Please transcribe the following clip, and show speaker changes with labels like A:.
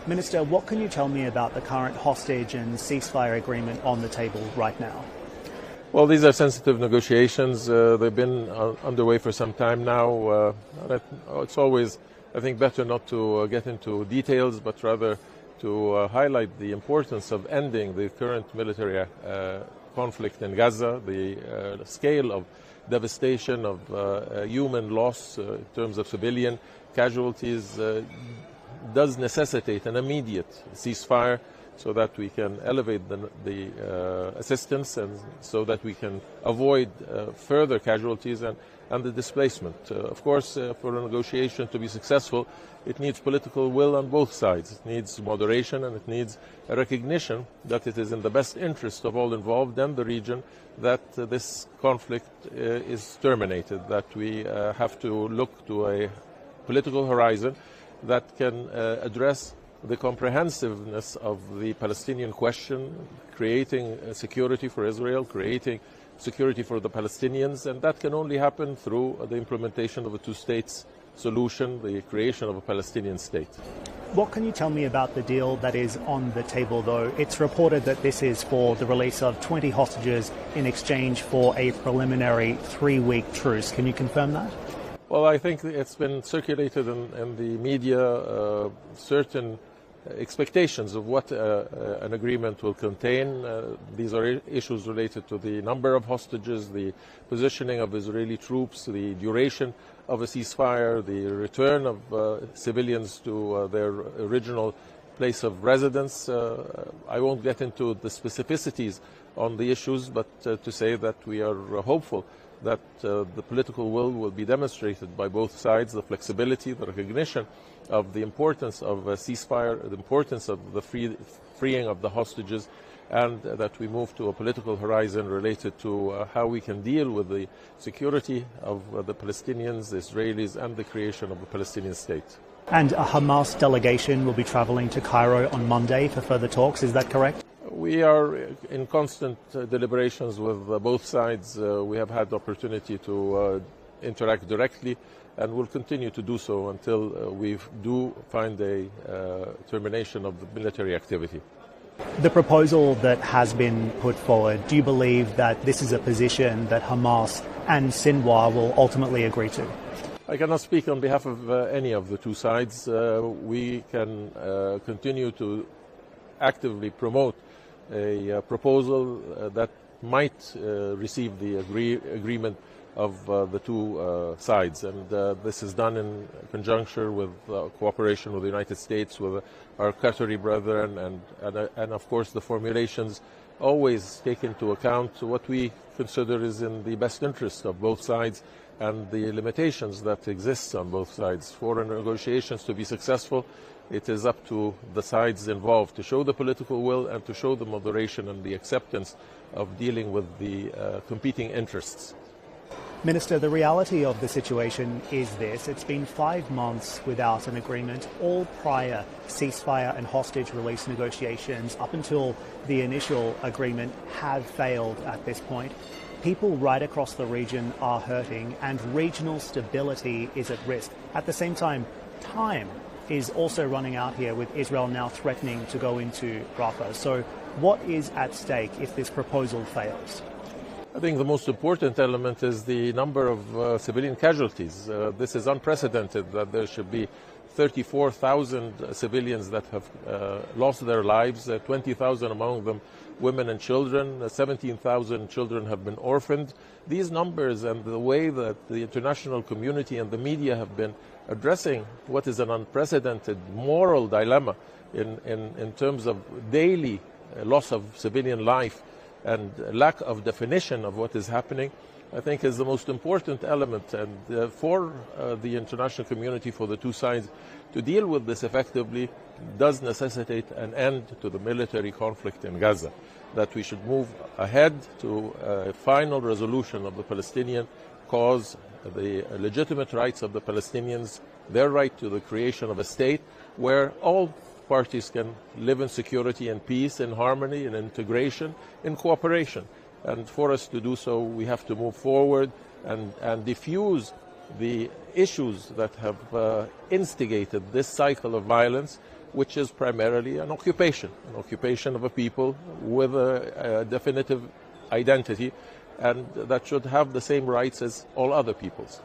A: Minister, what can you tell me about the current hostage and ceasefire agreement on the table right now?
B: Well, these are sensitive negotiations. They've been underway for some time now. It's always, I think, better not to get into details, but rather to highlight the importance of ending the current military conflict in Gaza, the scale of devastation, of human loss in terms of civilian casualties does necessitate an immediate ceasefire so that we can elevate the assistance and so that we can avoid further casualties and the displacement. Of course, for a negotiation to be successful, it needs political will on both sides. It needs moderation and it needs a recognition that it is in the best interest of all involved and the region that this conflict is terminated, that we have to look to a political horizon that can address the comprehensiveness of the Palestinian question, creating security for Israel, creating security for the Palestinians, and that can only happen through the implementation of a two-states solution, the creation of a Palestinian state.
A: What can you tell me about the deal that is on the table, though? It's reported that this is for the release of 20 hostages in exchange for a preliminary 3-week truce. Can you confirm that?
B: Well, I think it's been circulated in the media certain expectations of what an agreement will contain. These are issues related to the number of hostages, the positioning of Israeli troops, the duration of a ceasefire, the return of civilians to their original place of residence. I won't get into the specificities on the issues, but to say that we are hopeful that the political will be demonstrated by both sides, the flexibility, the recognition of the importance of a ceasefire, the importance of the freeing of the hostages, and that we move to a political horizon related to how we can deal with the security of the Palestinians, the Israelis, and the creation of a Palestinian state.
A: And a Hamas delegation will be traveling to Cairo on Monday for further talks, is that correct?
B: We are in constant deliberations with both sides. We have had the opportunity to interact directly and will continue to do so until we do find a termination of the military activity.
A: The proposal that has been put forward, do you believe that this is a position that Hamas and Sinwar will ultimately agree to?
B: I cannot speak on behalf of any of the two sides. We can continue to actively promote a proposal that might receive the agreement of the two sides, and this is done in conjunction with cooperation with the United States, with our Qatari brethren, and of course the formulations always take into account what we consider is in the best interest of both sides and the limitations that exist on both sides. For negotiations to be successful, it is up to the sides involved to show the political will and to show the moderation and the acceptance of dealing with the competing interests.
A: Minister, the reality of the situation is this. It's been 5 months without an agreement. All prior ceasefire and hostage release negotiations up until the initial agreement have failed at this point. People right across the region are hurting and regional stability is at risk. At the same time, time is also running out here, with Israel now threatening to go into Rafah. So what is at stake if this proposal fails?
B: I think the most important element is the number of civilian casualties. This is unprecedented that there should be 34,000 civilians that have lost their lives, 20,000 among them women and children, 17,000 children have been orphaned. These numbers and the way that the international community and the media have been addressing what is an unprecedented moral dilemma in terms of daily loss of civilian life and lack of definition of what is happening, I think is the most important element. And for the international community, for the two sides, to deal with this effectively does necessitate an end to the military conflict in Gaza, that we should move ahead to a final resolution of the Palestinian cause, the legitimate rights of the Palestinians, their right to the creation of a state where all parties can live in security and peace, in harmony, in integration, in cooperation. And for us to do so, we have to move forward and diffuse the issues that have instigated this cycle of violence which is primarily an occupation of a people with a definitive identity, and that should have the same rights as all other peoples.